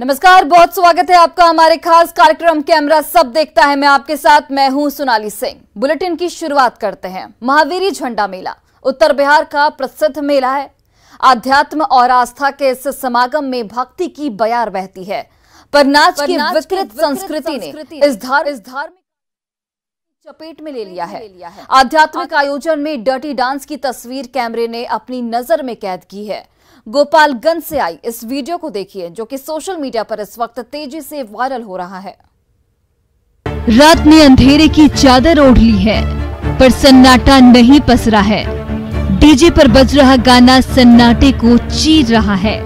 नमस्कार, बहुत स्वागत है आपका हमारे खास कार्यक्रम कैमरा सब देखता है। मैं आपके साथ हूं सोनाली सिंह। बुलेटिन की शुरुआत करते हैं। महावीरी झंडा मेला उत्तर बिहार का प्रसिद्ध मेला है। आध्यात्म और आस्था के इस समागम में भक्ति की बयार बहती है, पर नाच की विकृत संस्कृति ने इस धार्मिक चपेट में ले लिया है। आध्यात्मिक आयोजन में डर्टी डांस की तस्वीर कैमरे ने अपनी नजर में कैद की है। गोपालगंज से आई इस वीडियो को देखिए, जो कि सोशल मीडिया पर इस वक्त तेजी से वायरल हो रहा है। रात ने अंधेरे की चादर ओढ़ ली है, पर सन्नाटा नहीं पसरा है। डीजे पर बज रहा गाना सन्नाटे को चीर रहा है।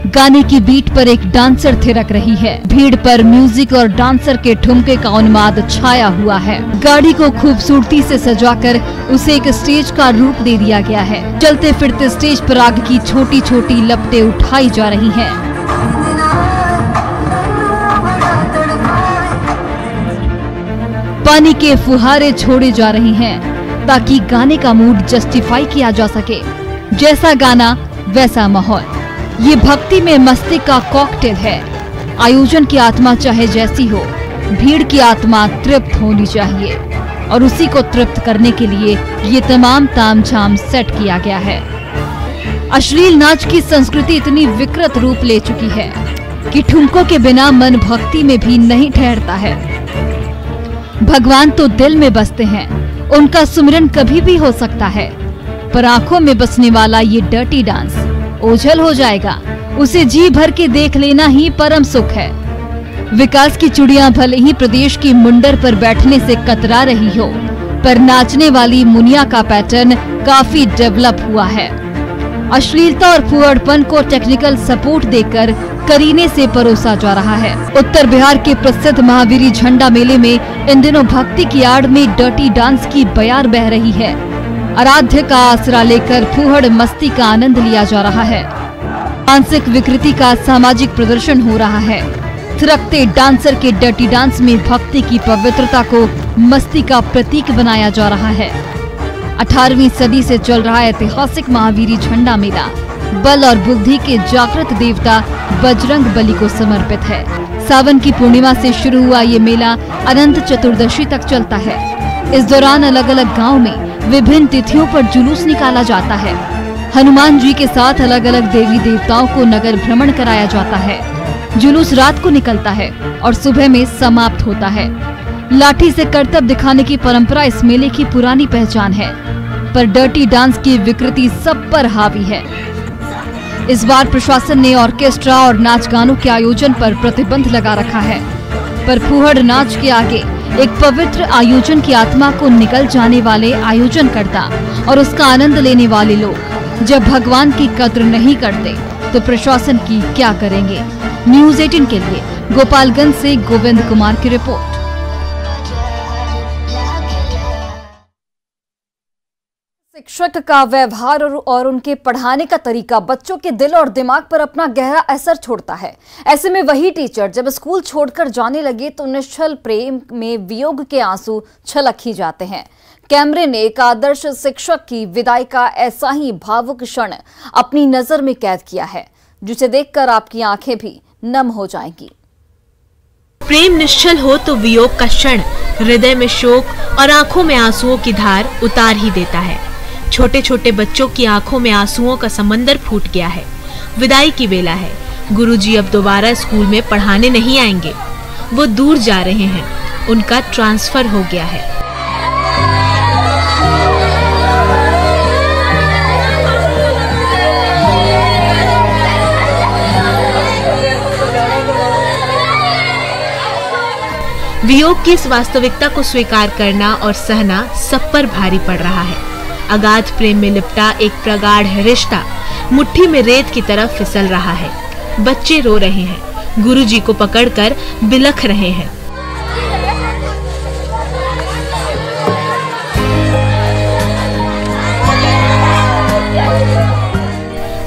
गाने की बीट पर एक डांसर थिरक रही है। भीड़ पर म्यूजिक और डांसर के ठुमके का उन्माद छाया हुआ है। गाड़ी को खूबसूरती से सजाकर उसे एक स्टेज का रूप दे दिया गया है। चलते फिरते स्टेज पर आग की छोटी छोटी लपटें उठाई जा रही हैं। पानी के फुहारे छोड़े जा रहे हैं ताकि गाने का मूड जस्टिफाई किया जा सके। जैसा गाना वैसा माहौल। ये भक्ति में मस्ती का कॉकटेल है। आयोजन की आत्मा चाहे जैसी हो, भीड़ की आत्मा तृप्त होनी चाहिए, और उसी को तृप्त करने के लिए ये तमाम तामझाम सेट किया गया है। अश्लील नाच की संस्कृति इतनी विकृत रूप ले चुकी है कि ठुमकों के बिना मन भक्ति में भी नहीं ठहरता है। भगवान तो दिल में बसते हैं, उनका सुमिरन कभी भी हो सकता है, पर आंखों में बसने वाला ये डर्टी डांस ओझल हो जाएगा। उसे जी भर के देख लेना ही परम सुख है। विकास की चुड़ियां भले ही प्रदेश की मुंडर पर बैठने से कतरा रही हो, पर नाचने वाली मुनिया का पैटर्न काफी डेवलप हुआ है। अश्लीलता और फुहड़पन को टेक्निकल सपोर्ट देकर करीने से परोसा जा रहा है। उत्तर बिहार के प्रसिद्ध महावीरी झंडा मेले में इन दिनों भक्ति की आड़ में डर्टी डांस की बयार बह रही है। आराध्य का आसरा लेकर फुहड़ मस्ती का आनंद लिया जा रहा है। मानसिक विकृति का सामाजिक प्रदर्शन हो रहा है। थिरकते डांसर के डर्टी डांस में भक्ति की पवित्रता को मस्ती का प्रतीक बनाया जा रहा है। 18वीं सदी से चल रहा ऐतिहासिक महावीरी झंडा मेला बल और बुद्धि के जागृत देवता बजरंग बली को समर्पित है। सावन की पूर्णिमा से शुरू हुआ ये मेला अनंत चतुर्दशी तक चलता है। इस दौरान अलग अलग गाँव में विभिन्न तिथियों पर जुलूस निकाला जाता है। हनुमान जी के साथ अलग अलग देवी देवताओं को नगर भ्रमण कराया जाता है। जुलूस रात को निकलता है और सुबह में समाप्त होता है। लाठी से करतब दिखाने की परंपरा इस मेले की पुरानी पहचान है, पर डर्टी डांस की विकृति सब पर हावी है। इस बार प्रशासन ने ऑर्केस्ट्रा और नाच गानों के आयोजन पर प्रतिबंध लगा रखा है, पर फुहड़ नाच के आगे एक पवित्र आयोजन की आत्मा को निकल जाने वाले आयोजनकर्ता और उसका आनंद लेने वाले लोग जब भगवान की कद्र नहीं करते तो प्रशासन की क्या करेंगे। न्यूज़ 18 के लिए गोपालगंज से गोविंद कुमार की रिपोर्ट। शिक्षक का व्यवहार और उनके पढ़ाने का तरीका बच्चों के दिल और दिमाग पर अपना गहरा असर छोड़ता है। ऐसे में वही टीचर जब स्कूल छोड़कर जाने लगे तो निश्चल प्रेम में वियोग के आंसू छलक ही जाते हैं। कैमरे ने एक आदर्श शिक्षक की विदाई का ऐसा ही भावुक क्षण अपनी नजर में कैद किया है, जिसे देखकर आपकी आंखें भी नम हो जाएंगी। प्रेम निश्चल हो तो वियोग का क्षण हृदय में शोक और आंखों में आंसुओं की धार उतार ही देता है। छोटे छोटे बच्चों की आंखों में आंसुओं का समंदर फूट गया है। विदाई की बेला है। गुरुजी अब दोबारा स्कूल में पढ़ाने नहीं आएंगे। वो दूर जा रहे हैं। उनका ट्रांसफर हो गया है। वियोग की इस वास्तविकता को स्वीकार करना और सहना सब पर भारी पड़ रहा है। अगाध प्रेम में लिपटा एक प्रगाढ़ रिश्ता मुट्ठी में रेत की तरफ फिसल रहा है। बच्चे रो रहे हैं, गुरुजी को पकड़कर बिलख रहे हैं।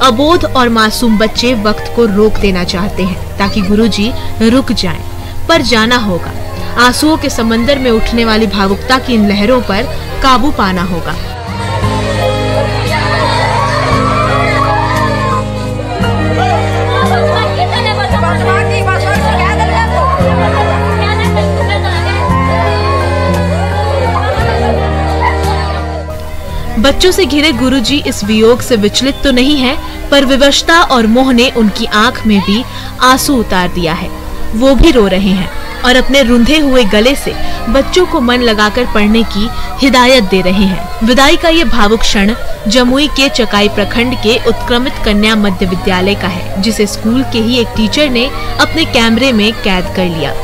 अबोध और मासूम बच्चे वक्त को रोक देना चाहते हैं ताकि गुरुजी रुक जाएं, पर जाना होगा। आंसुओं के समंदर में उठने वाली भावुकता की इन लहरों पर काबू पाना होगा। बच्चों से घिरे गुरुजी इस वियोग से विचलित तो नहीं है, पर विवशता और मोह ने उनकी आंख में भी आंसू उतार दिया है। वो भी रो रहे हैं और अपने रुंधे हुए गले से बच्चों को मन लगाकर पढ़ने की हिदायत दे रहे हैं। विदाई का ये भावुक क्षण जमुई के चकाई प्रखंड के उत्क्रमित कन्या मध्य विद्यालय का है, जिसे स्कूल के ही एक टीचर ने अपने कैमरे में कैद कर लिया।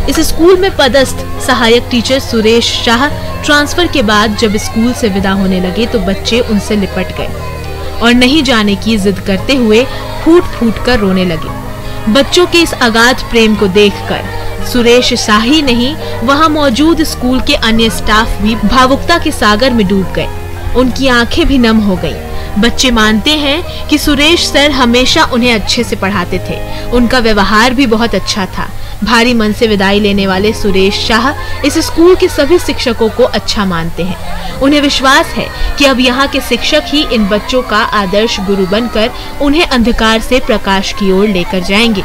इस स्कूल में पदस्थ सहायक टीचर सुरेश शाह ट्रांसफर के बाद जब स्कूल से विदा होने लगे तो बच्चे उनसे लिपट गए और नहीं जाने की जिद करते हुए फूट फूट कर रोने लगे। बच्चों के इस अगाध प्रेम को देखकर सुरेश शाह ही नहीं, वहां मौजूद स्कूल के अन्य स्टाफ भी भावुकता के सागर में डूब गए। उनकी आंखें भी नम हो गईं। बच्चे मानते हैं कि सुरेश सर हमेशा उन्हें अच्छे से पढ़ाते थे। उनका व्यवहार भी बहुत अच्छा था। भारी मन से विदाई लेने वाले सुरेश शाह इस स्कूल के सभी शिक्षकों को अच्छा मानते हैं। उन्हें विश्वास है कि अब यहाँ के शिक्षक ही इन बच्चों का आदर्श गुरु बनकर उन्हें अंधकार से प्रकाश की ओर लेकर जाएंगे।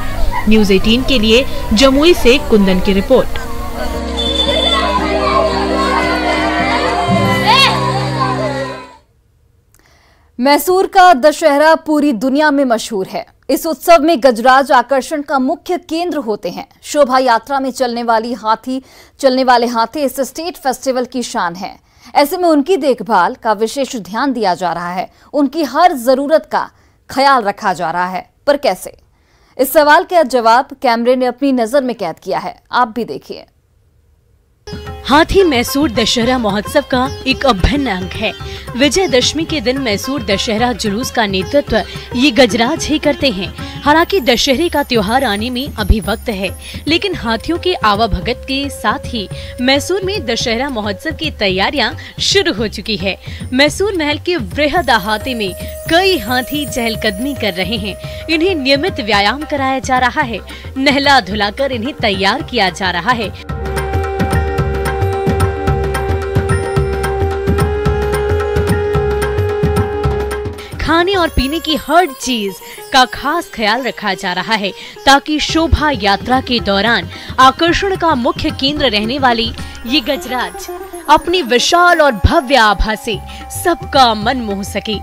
न्यूज़ 18 के लिए जमुई से कुंदन की रिपोर्ट। मैसूर का दशहरा पूरी दुनिया में मशहूर है। इस उत्सव में गजराज आकर्षण का मुख्य केंद्र होते हैं। शोभा यात्रा में चलने वाले हाथी इस स्टेट फेस्टिवल की शान है। ऐसे में उनकी देखभाल का विशेष ध्यान दिया जा रहा है। उनकी हर जरूरत का ख्याल रखा जा रहा है, पर कैसे? इस सवाल का जवाब कैमरे ने अपनी नजर में कैद किया है। आप भी देखिए। हाथी मैसूर दशहरा महोत्सव का एक अभिन्न अंग है। विजयदशमी के दिन मैसूर दशहरा जुलूस का नेतृत्व ये गजराज ही करते हैं। हालांकि दशहरे का त्योहार आने में अभी वक्त है, लेकिन हाथियों के आवाभगत के साथ ही मैसूर में दशहरा महोत्सव की तैयारियां शुरू हो चुकी है। मैसूर महल के वृहद अहाते में कई हाथी चहलकदमी कर रहे हैं। इन्हें नियमित व्यायाम कराया जा रहा है। नहला धुलाकर इन्हें तैयार किया जा रहा है। खाने और पीने की हर चीज का खास ख्याल रखा जा रहा है, ताकि शोभा यात्रा के दौरान आकर्षण का मुख्य केंद्र रहने वाली ये गजराज अपनी विशाल और भव्य आभा से सबका मन मोह सके।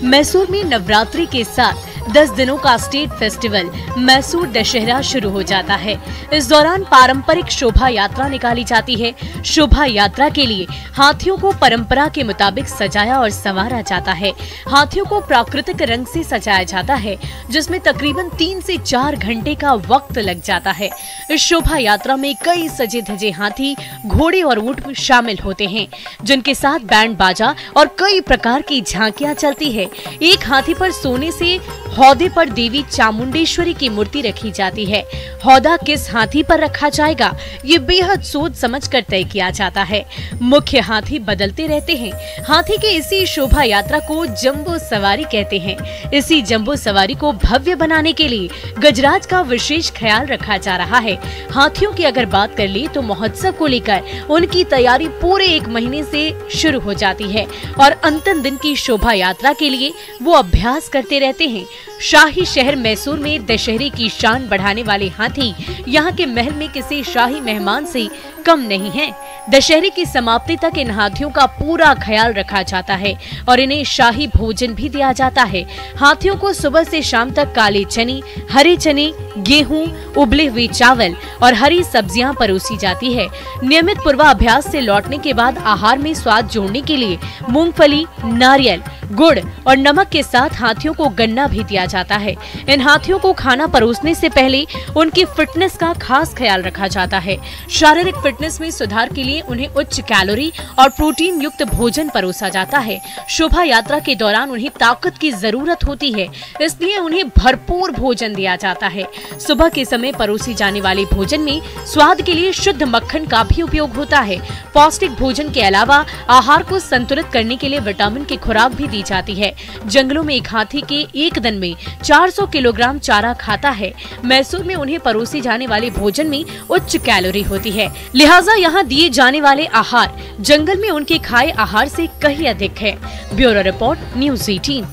मैसूर में नवरात्रि के साथ 10 दिनों का स्टेट फेस्टिवल मैसूर दशहरा शुरू हो जाता है। इस दौरान पारंपरिक शोभा यात्रा निकाली जाती है। शोभा यात्रा के लिए हाथियों को परंपरा के मुताबिक सजाया और संवारा जाता है। हाथियों को प्राकृतिक रंग से सजाया जाता है, जिसमें तकरीबन 3 से 4 घंटे का वक्त लग जाता है। इस शोभा यात्रा में कई सजे धजे हाथी, घोड़े और ऊंट शामिल होते हैं, जिनके साथ बैंड बाजा और कई प्रकार की झांकियां चलती है। एक हाथी पर सोने से हौदे पर देवी चामुंडेश्वरी की मूर्ति रखी जाती है। हौदा किस हाथी पर रखा जाएगा, ये बेहद सोच समझकर तय किया जाता है। मुख्य हाथी बदलते रहते हैं। हाथी के इसी शोभा यात्रा को जंबो सवारी कहते हैं। इसी जंबो सवारी को भव्य बनाने के लिए गजराज का विशेष ख्याल रखा जा रहा है। हाथियों की अगर बात कर ली तो महोत्सव को लेकर उनकी तैयारी पूरे 1 महीने से शुरू हो जाती है और अंतिम दिन की शोभा यात्रा के लिए वो अभ्यास करते रहते हैं। शाही शहर मैसूर में दशहरे की शान बढ़ाने वाले हाथी यहाँ के महल में किसी शाही मेहमान से कम नहीं है। दशहरे की समाप्ति तक इन हाथियों का पूरा ख्याल रखा जाता है और इन्हें शाही भोजन भी दिया जाता है। हाथियों को सुबह से शाम तक काले चने, हरे चने, गेहूं, उबले हुए चावल और हरी सब्जियां परोसी जाती है। नियमित पूर्वाभ्यास से लौटने के बाद आहार में स्वाद जोड़ने के लिए मूंगफली, नारियल, गुड़ और नमक के साथ हाथियों को गन्ना भी दिया जाता है। इन हाथियों को खाना परोसने से पहले उनकी फिटनेस का खास ख्याल रखा जाता है। शारीरिक फिटनेस में सुधार के लिए उन्हें उच्च कैलोरी और प्रोटीन युक्त भोजन परोसा जाता है। शोभा यात्रा के दौरान उन्हें ताकत की जरूरत होती है, इसलिए उन्हें भरपूर भोजन दिया जाता है। सुबह के समय परोसी जाने वाले भोजन में स्वाद के लिए शुद्ध मक्खन का भी उपयोग होता है। पौष्टिक भोजन के अलावा आहार को संतुलित करने के लिए विटामिन की खुराक भी दी जाती है। जंगलों में एक हाथी के एक दिन में 400 किलोग्राम चारा खाता है। मैसूर में उन्हें परोसी जाने वाले भोजन में उच्च कैलोरी होती है, लिहाजा यहाँ दिए जाने वाले आहार जंगल में उनके खाए आहार से कहीं अधिक है। Bureau report, news 18।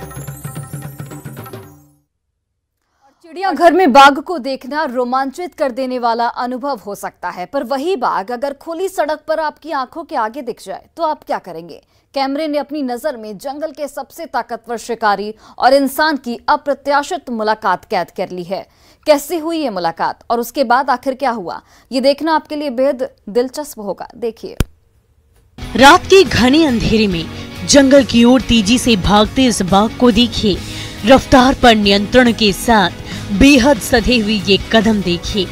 चिड़ियाघर में बाघ को देखना रोमांचित कर देने वाला अनुभव हो सकता है, पर वही बाघ अगर खुली सड़क पर आपकी आंखों के आगे दिख जाए तो आप क्या करेंगे? कैमरे ने अपनी नजर में जंगल के सबसे ताकतवर शिकारी और इंसान की अप्रत्याशित मुलाकात कैद कर ली है। कैसे हुई ये मुलाकात और उसके बाद आखिर क्या हुआ, ये देखना आपके लिए बेहद दिलचस्प होगा। देखिए। रात के घने अंधेरे में जंगल की ओर तेजी से भागते इस बाघ को देखिए। रफ्तार पर नियंत्रण के साथ बेहद सधे हुए ये कदम देखिए।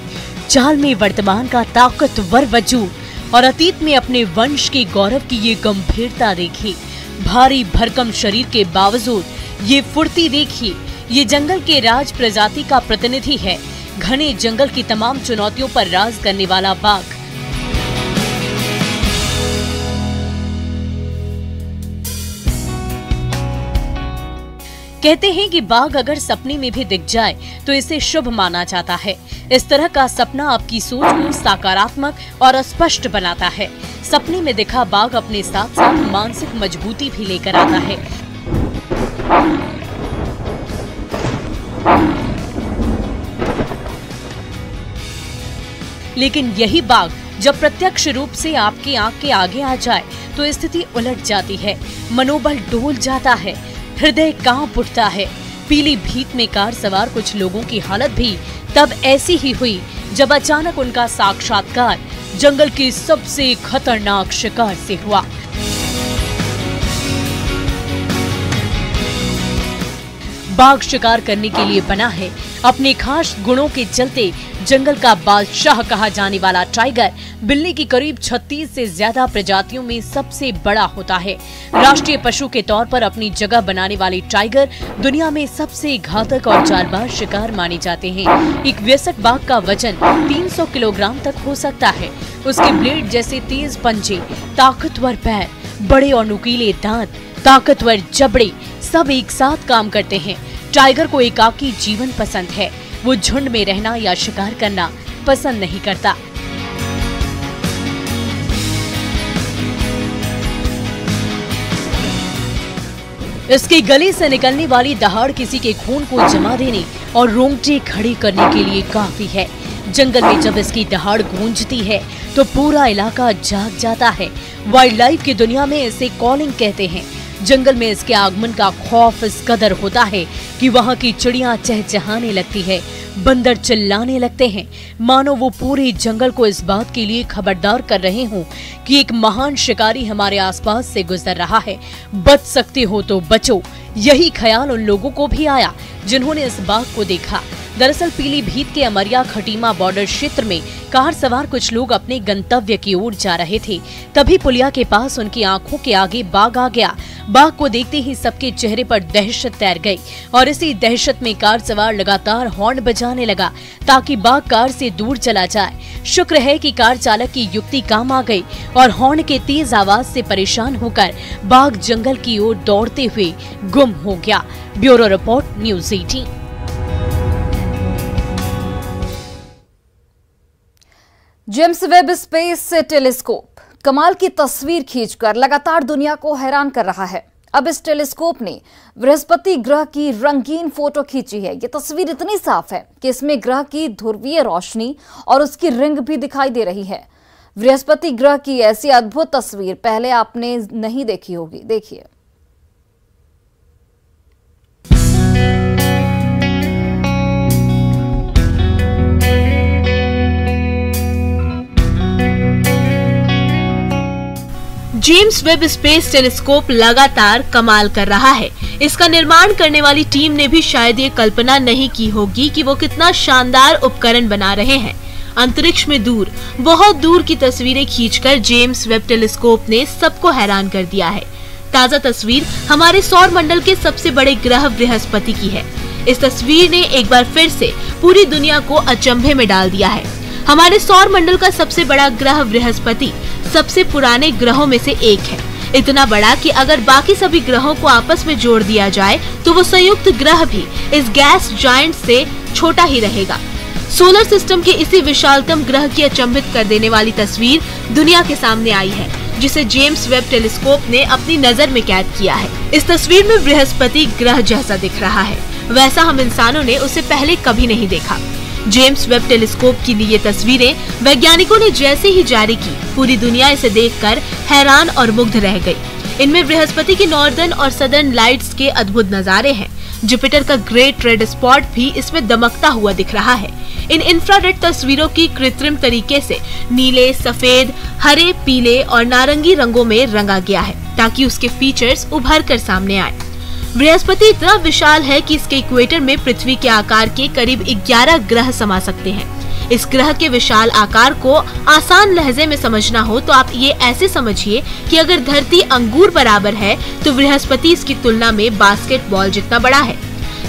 चाल में वर्तमान का ताकतवर वजूद और अतीत में अपने वंश के गौरव की ये गंभीरता देखिए। भारी भरकम शरीर के बावजूद ये फुर्ती देखिए। ये जंगल के राज प्रजाति का प्रतिनिधि है। घने जंगल की तमाम चुनौतियों पर राज करने वाला बाघ। कहते हैं कि बाघ अगर सपने में भी दिख जाए तो इसे शुभ माना जाता है। इस तरह का सपना आपकी सोच को सकारात्मक और स्पष्ट बनाता है। सपने में दिखा बाघ अपने साथ साथ मानसिक मजबूती भी लेकर आता है। लेकिन यही बाघ जब प्रत्यक्ष रूप से आपकी आंख के आगे आ जाए तो स्थिति उलट जाती है। मनोबल डोल जाता है, हृदय कांप उठता है। पीलीभीत में कार सवार कुछ लोगों की हालत भी तब ऐसी ही हुई जब अचानक उनका साक्षात्कार जंगल के सबसे खतरनाक शिकार से हुआ। बाघ शिकार करने के लिए बना है। अपने खास गुणों के चलते जंगल का बादशाह कहा जाने वाला टाइगर बिल्ली की करीब 36 से ज्यादा प्रजातियों में सबसे बड़ा होता है। राष्ट्रीय पशु के तौर पर अपनी जगह बनाने वाले टाइगर दुनिया में सबसे घातक और जालबाज शिकार माने जाते हैं। एक वयस्क बाघ का वजन 300 किलोग्राम तक हो सकता है। उसके ब्लेड जैसे तेज पंजे, ताकतवर पैर, बड़े और नुकीले दांत, ताकतवर जबड़े सब एक साथ काम करते हैं। टाइगर को एकाकी जीवन पसंद है। वो झुंड में रहना या शिकार करना पसंद नहीं करता। इसके गले से निकलने वाली दहाड़ किसी के खून को जमा देने और रोंगटे खड़े करने के लिए काफी है। जंगल में जब इसकी दहाड़ गूंजती है तो पूरा इलाका जाग जाता है। वाइल्ड लाइफ की दुनिया में इसे कॉलिंग कहते हैं। जंगल में इसके आगमन का खौफ इस कदर होता है कि वहाँ की चिड़ियां चहचहाने लगती है, बंदर चिल्लाने लगते हैं, मानो वो पूरे जंगल को इस बात के लिए खबरदार कर रहे हों कि एक महान शिकारी हमारे आसपास से गुजर रहा है। बच सकते हो तो बचो। यही ख्याल उन लोगों को भी आया जिन्होंने इस बाघ को देखा। दरअसल पीलीभीत के अमरिया खटीमा बॉर्डर क्षेत्र में कार सवार कुछ लोग अपने गंतव्य की ओर जा रहे थे। तभी पुलिया के पास उनकी आंखों के आगे बाघ आ गया। बाघ को देखते ही सबके चेहरे पर दहशत तैर गई और इसी दहशत में कार सवार लगातार हॉर्न बजाने लगा ताकि बाघ कार से दूर चला जाए। शुक्र है कि कार चालक की युक्ति काम आ गई और हॉर्न के तेज आवाज से परेशान होकर बाघ जंगल की ओर दौड़ते हुए गुम हो गया। Bureau report, news 18। James Webb space telescope कमाल की तस्वीर खींचकर लगातार दुनिया को हैरान कर रहा है। अब इस टेलीस्कोप ने बृहस्पति ग्रह की रंगीन फोटो खींची है। ये तस्वीर इतनी साफ है कि इसमें ग्रह की ध्रुवीय रोशनी और उसकी रिंग भी दिखाई दे रही है। बृहस्पति ग्रह की ऐसी अद्भुत तस्वीर पहले आपने नहीं देखी होगी। देखिए। जेम्स वेब स्पेस टेलीस्कोप लगातार कमाल कर रहा है। इसका निर्माण करने वाली टीम ने भी शायद ये कल्पना नहीं की होगी कि वो कितना शानदार उपकरण बना रहे हैं। अंतरिक्ष में दूर, बहुत दूर की तस्वीरें खींचकर जेम्स वेब टेलीस्कोप ने सबको हैरान कर दिया है। ताजा तस्वीर हमारे सौर मंडल के सबसे बड़े ग्रह बृहस्पति की है। इस तस्वीर ने एक बार फिर से पूरी दुनिया को अचंभे में डाल दिया है। हमारे सौर मंडल का सबसे बड़ा ग्रह बृहस्पति सबसे पुराने ग्रहों में से एक है। इतना बड़ा कि अगर बाकी सभी ग्रहों को आपस में जोड़ दिया जाए तो वो संयुक्त ग्रह भी इस गैस जायंट से छोटा ही रहेगा। सोलर सिस्टम के इसी विशालतम ग्रह की अचंभित कर देने वाली तस्वीर दुनिया के सामने आई है, जिसे जेम्स वेब टेलीस्कोप ने अपनी नजर में कैद किया है। इस तस्वीर में बृहस्पति ग्रह जैसा दिख रहा है। वैसा हम इंसानों ने उसे पहले कभी नहीं देखा। जेम्स वेब टेलीस्कोप की ये तस्वीरें वैज्ञानिकों ने जैसे ही जारी की, पूरी दुनिया इसे देखकर हैरान और मुग्ध रह गई। इनमें बृहस्पति की नॉर्दर्न और सदर्न लाइट्स के अद्भुत नजारे हैं। जुपिटर का ग्रेट रेड स्पॉट भी इसमें दमकता हुआ दिख रहा है। इन इंफ्रारेड तस्वीरों की कृत्रिम तरीके से नीले, सफेद, हरे, पीले और नारंगी रंगों में रंगा गया है ताकि उसके फीचर्स उभर कर सामने आए। बृहस्पति इतना विशाल है कि इसके इक्वेटर में पृथ्वी के आकार के करीब 11 ग्रह समा सकते हैं। इस ग्रह के विशाल आकार को आसान लहजे में समझना हो तो आप ये ऐसे समझिए कि अगर धरती अंगूर बराबर है तो बृहस्पति इसकी तुलना में बास्केटबॉल जितना बड़ा है।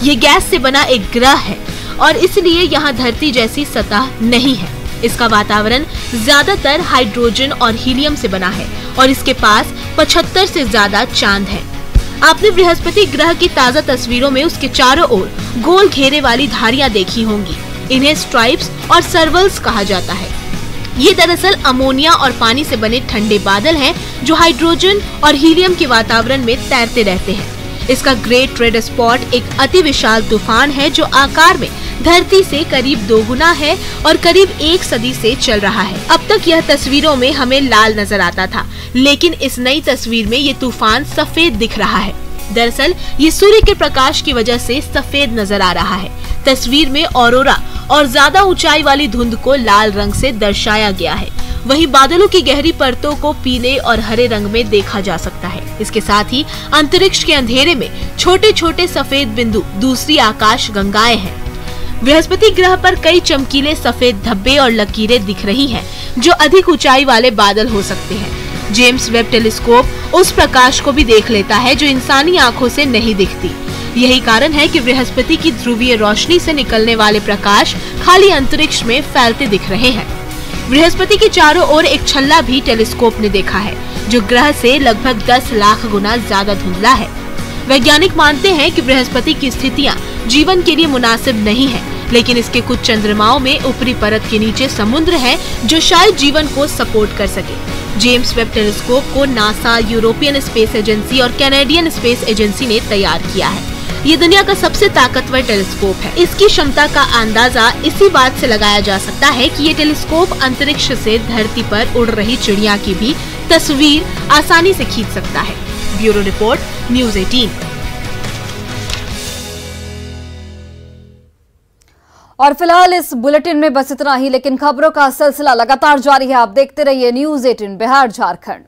ये गैस से बना एक ग्रह है और इसलिए यहाँ धरती जैसी सतह नहीं है। इसका वातावरण ज्यादातर हाइड्रोजन और हीलियम से बना है और इसके पास 75 से ज्यादा चांद हैं। आपने बृहस्पति ग्रह की ताजा तस्वीरों में उसके चारों ओर गोल घेरे वाली धारियां देखी होंगी। इन्हें स्ट्राइप्स और सर्वल्स कहा जाता है। ये दरअसल अमोनिया और पानी से बने ठंडे बादल हैं जो हाइड्रोजन और हीलियम के वातावरण में तैरते रहते हैं। इसका ग्रेट रेड स्पॉट एक अति विशाल तूफान है जो आकार में धरती से करीब 2 गुना है और करीब 1 सदी से चल रहा है। अब तक यह तस्वीरों में हमें लाल नजर आता था, लेकिन इस नई तस्वीर में ये तूफान सफेद दिख रहा है। दरअसल ये सूर्य के प्रकाश की वजह से सफेद नजर आ रहा है। तस्वीर में ऑरोरा और ज्यादा ऊंचाई वाली धुंध को लाल रंग से दर्शाया गया है। वहीं बादलों की गहरी परतों को पीले और हरे रंग में देखा जा सकता है। इसके साथ ही अंतरिक्ष के अंधेरे में छोटे छोटे सफेद बिंदु दूसरी आकाश गंगाएं हैं। बृहस्पति ग्रह पर कई चमकीले सफेद धब्बे और लकीरें दिख रही हैं, जो अधिक ऊंचाई वाले बादल हो सकते हैं। जेम्स वेब टेलीस्कोप उस प्रकाश को भी देख लेता है जो इंसानी आंखों से नहीं दिखती। यही कारण है कि बृहस्पति की ध्रुवीय रोशनी से निकलने वाले प्रकाश खाली अंतरिक्ष में फैलते दिख रहे हैं। बृहस्पति के चारों ओर एक छल्ला भी टेलीस्कोप ने देखा है, जो ग्रह से लगभग 10 लाख गुना ज्यादा धुंधला है। वैज्ञानिक मानते हैं कि बृहस्पति की स्थितियां जीवन के लिए मुनासिब नहीं है, लेकिन इसके कुछ चंद्रमाओं में ऊपरी परत के नीचे समुद्र है जो शायद जीवन को सपोर्ट कर सके। जेम्स वेब टेलीस्कोप को नासा, यूरोपियन स्पेस एजेंसी और कैनेडियन स्पेस एजेंसी ने तैयार किया है। ये दुनिया का सबसे ताकतवर टेलीस्कोप है। इसकी क्षमता का अंदाजा इसी बात से लगाया जा सकता है कि ये टेलीस्कोप अंतरिक्ष से धरती पर उड़ रही चिड़िया की भी तस्वीर आसानी से खींच सकता है। Bureau report, news 18। और फिलहाल इस बुलेटिन में बस इतना ही, लेकिन खबरों का सिलसिला लगातार जारी है। आप देखते रहिए न्यूज़ 18 बिहार झारखंड।